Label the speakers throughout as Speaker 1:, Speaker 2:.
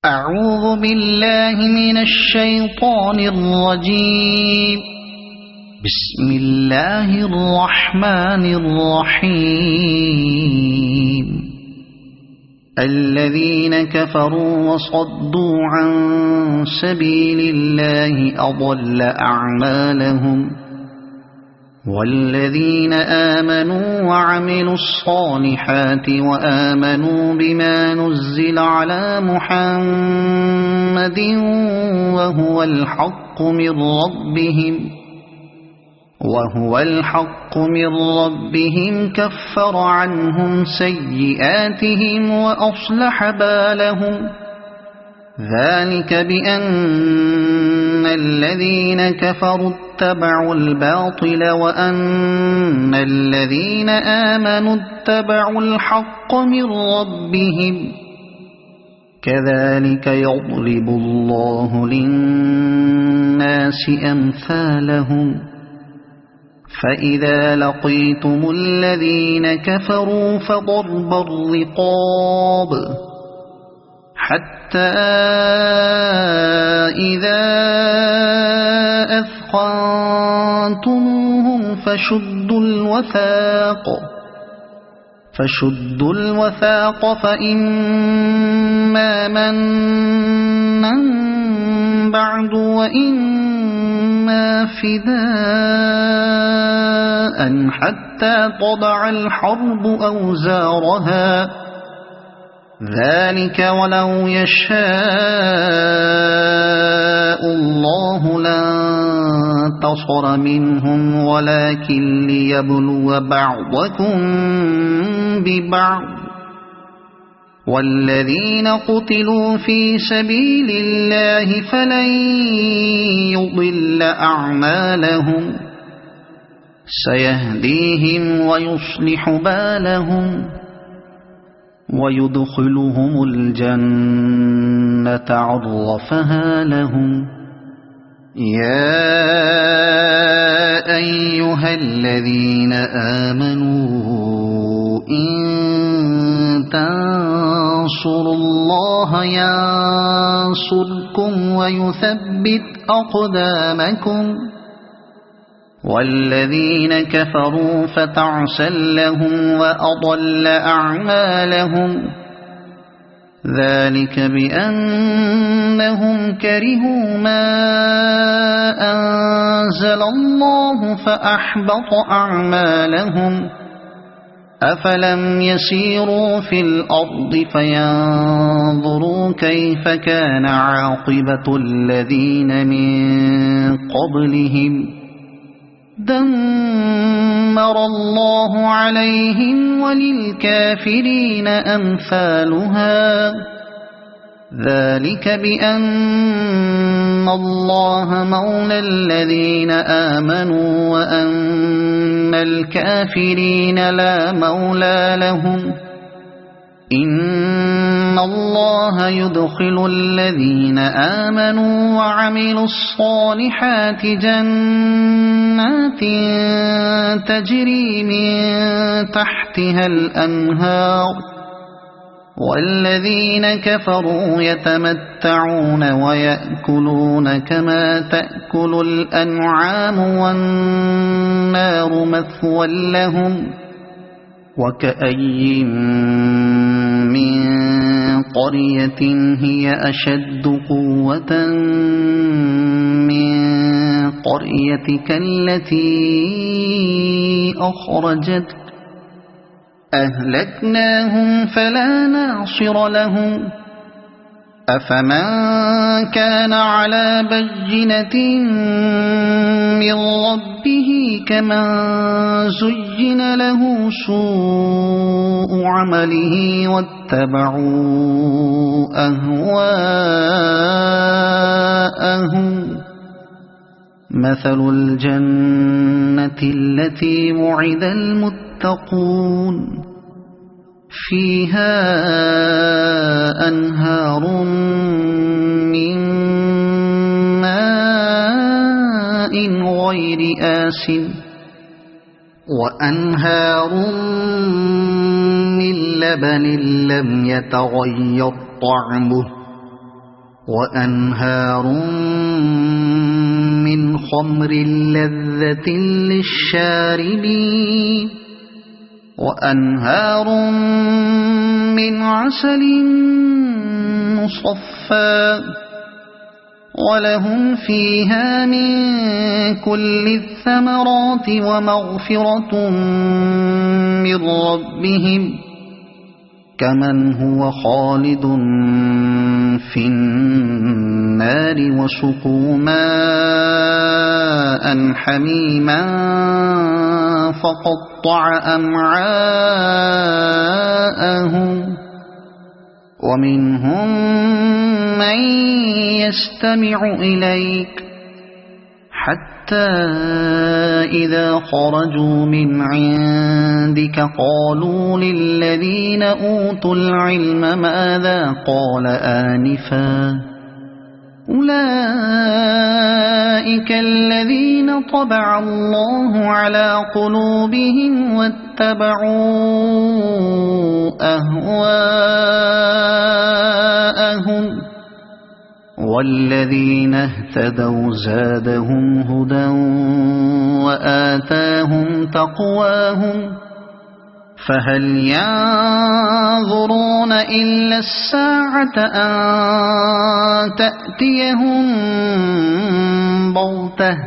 Speaker 1: أعوذ بالله من الشيطان الرجيم. بسم الله الرحمن الرحيم. الذين كفروا وصدوا عن سبيل الله أضل أعمالهم، والذين آمنوا وعملوا الصالحات وآمنوا بما نزل على محمد وهو الحق من ربهم كفر عنهم سيئاتهم وأصلح بالهم. ذلك بأن الذين كفروا اتبعوا الباطل وأن الذين آمنوا اتبعوا الحق من ربهم. كذلك يضرب الله للناس أمثالهم. فإذا لقيتم الذين كفروا فضرب الرقاب حتى إذا أثخنتموهم فشدوا الوثاق فإما منا بعد وإما فداء حتى تضع الحرب أوزارها. ذلك ولو يشاء الله لانتصر منهم ولكن ليبلو بعضكم ببعض. والذين قتلوا في سبيل الله فلن يضل أعمالهم، سيهديهم ويصلح بالهم ويدخلهم الجنة عرفها لهم. يا أيها الذين آمنوا إن تنصروا الله ينصركم ويثبت أقدامكم. والذين كفروا فتعسا لهم وأضل أعمالهم. ذلك بأنهم كرهوا ما أنزل الله فأحبط أعمالهم. أفلم يسيروا في الأرض فينظروا كيف كان عاقبة الذين من قبلهم. دمر الله عليهم وللكافرين أمثالها. ذلك بأن الله مولى الذين آمنوا وأن الكافرين لا مولى لهم. إن الله يدخل الذين آمنوا وعملوا الصالحات جنات تجري من تحتها الأنهار، والذين كفروا يتمتعون ويأكلون كما تأكل الأنعام والنار مثوى لهم. وكأي من قرية هي أشد قوة من قريتك التي أخرجتك أهلكناهم فلا ناصر لهم. أفمن كان على بينة من ربه كمن زين له سوء عمله واتبعوا أهواءهم. مثل الجنة التي وعد المتقون فيها أنهار من ماء غير آسن وأنهار من لبن لم يتغير طعمه وأنهار من خمر لذة للشاربين وأنهار من عسل مصفى ولهم فيها من كل الثمرات ومغفرة من ربهم كمن هو خالد في النار وسقوا ماء حميما فقطع أمعاءهم ومنهم من يستمع إليك حتى إذا خرجوا من عندك قالوا للذين أوتوا العلم ماذا قال آنفا أولئك الذين طبع الله على قلوبهم واتبعوا أهواءهم والذين اهتدوا زادهم هدى وآتاهم تقواهم فهل ينظرون إلا الساعة أن تأتيهم بغتة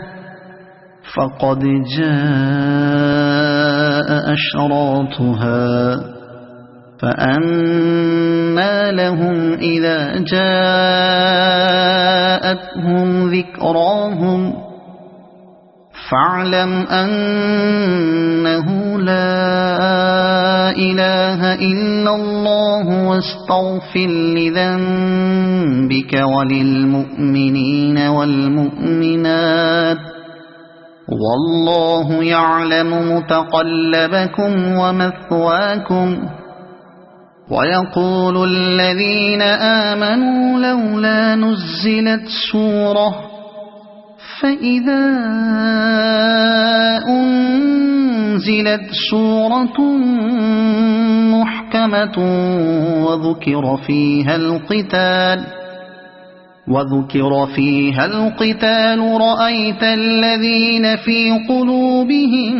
Speaker 1: فقد جاء أشراطها فأنى لهم إذا جاءتهم ذكراهم فاعلم أنه لا إله إلا الله واستغفر لذنبك وللمؤمنين والمؤمنات والله يعلم متقلبكم ومثواكم ويقول الذين آمنوا لولا نزلت سورة فإذا أنزلت سورة محكمة وذكر فيها القتال رأيت الذين في قلوبهم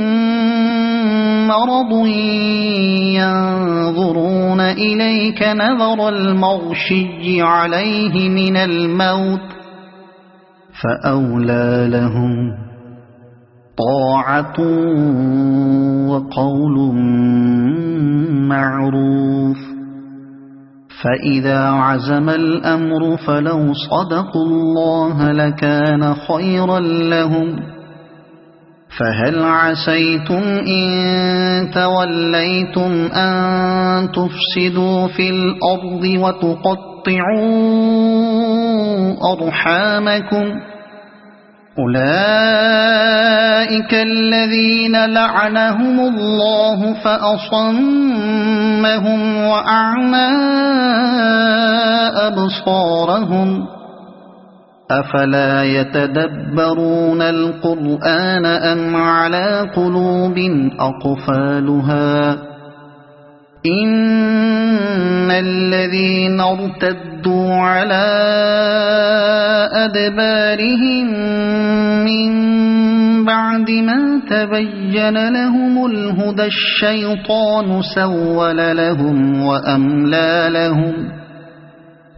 Speaker 1: مرض ينظرون إليك نظر المغشي عليه من الموت فأولى لهم طاعة وقول معروف فإذا عزم الأمر فلو صدقوا الله لكان خيرا لهم فهل عسيتم إن توليتم أن تفسدوا في الأرض وتقطعوا أرحامكم أولئك الذين لعنهم الله فأصمهم وأعمى أبصارهم أفلا يتدبرون القرآن أم على قلوب أقفالها إن الذين ارتدوا على أدبارهم من بعد ما تبين لهم الهدى الشيطان سول لهم وأملى لهم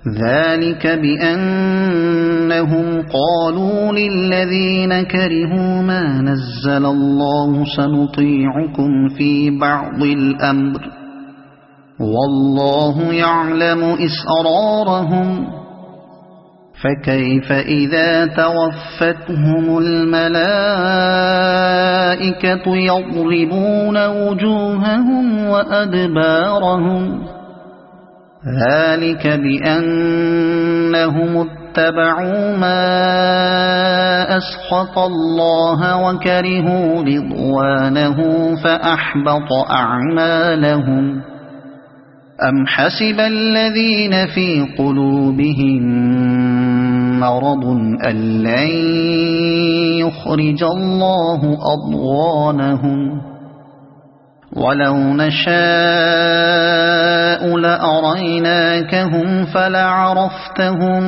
Speaker 1: ذلك بأنهم قالوا للذين كرهوا ما نزل الله سنطيعكم في بعض الأمر والله يعلم إسرارهم فكيف إذا توفتهم الملائكة يضربون وجوههم وأدبارهم ذلك بأنهم اتبعوا ما أسخط الله وكرهوا رضوانه فأحبط أعمالهم أم حسب الذين في قلوبهم مرض أن لن يخرج الله أضغانهم ولو نشاء لأريناكهم فلعرفتهم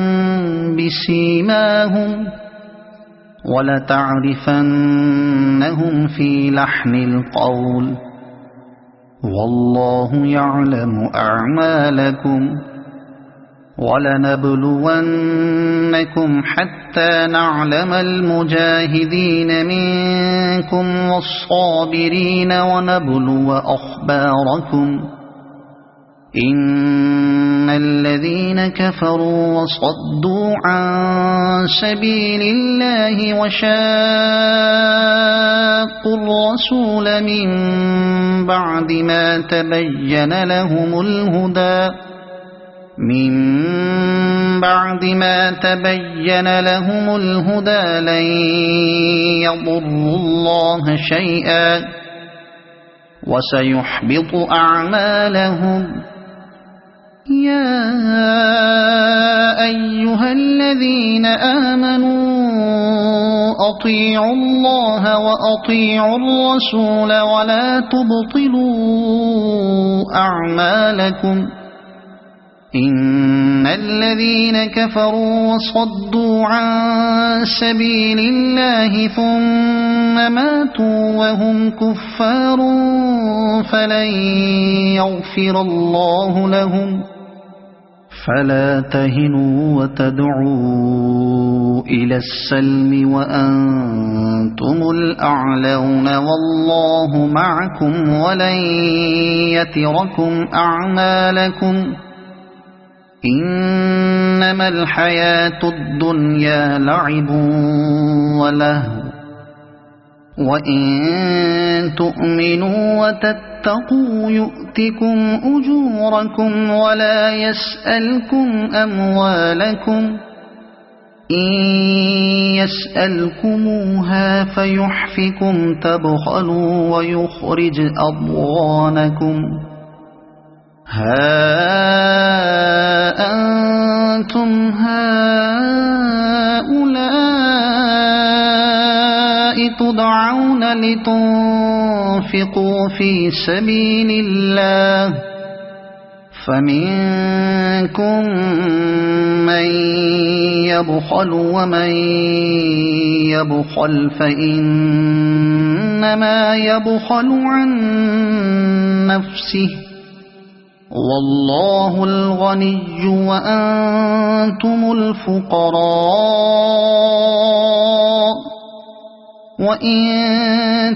Speaker 1: بسيماهم ولتعرفنهم في لحن القول والله يعلم أعمالكم ولنبلونكم حتى نعلم المجاهدين منكم والصابرين ونبلو أخباركم إن الذين كفروا وصدوا عن سبيل الله وشاقوا الرسول من بعد ما تبين لهم الهدى لن يضروا الله شيئا وسيحبط أعمالهم يا أيها الذين آمنوا أطيعوا الله وأطيعوا الرسول ولا تبطلوا أعمالكم إن الذين كفروا وصدوا عن سبيل الله ثم ماتوا وهم كفار فلن يغفر الله لهم فلا تهنوا وتدعوا إلى السلم وأنتم الأعلون والله معكم ولن يتركم أعمالكم إنما الحياة الدنيا لعب ولهو وإن تؤمنوا وتتقوا يؤتكم أجوركم ولا يسألكم أموالكم إن يسألكموها فيحفكم تبخلوا ويخرج أضغانكم ها أنتم هؤلاء تدعون لتنفقوا في سبيل الله فمنكم من يبخل ومن يبخل فإنما يبخل عن نفسه والله الغني وأنتم الفقراء وإن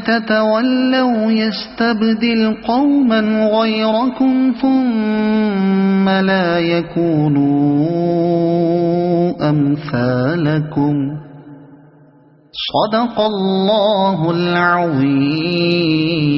Speaker 1: تتولوا يستبدل قوما غيركم ثم لا يكونوا أمثالكم صدق الله العظيم.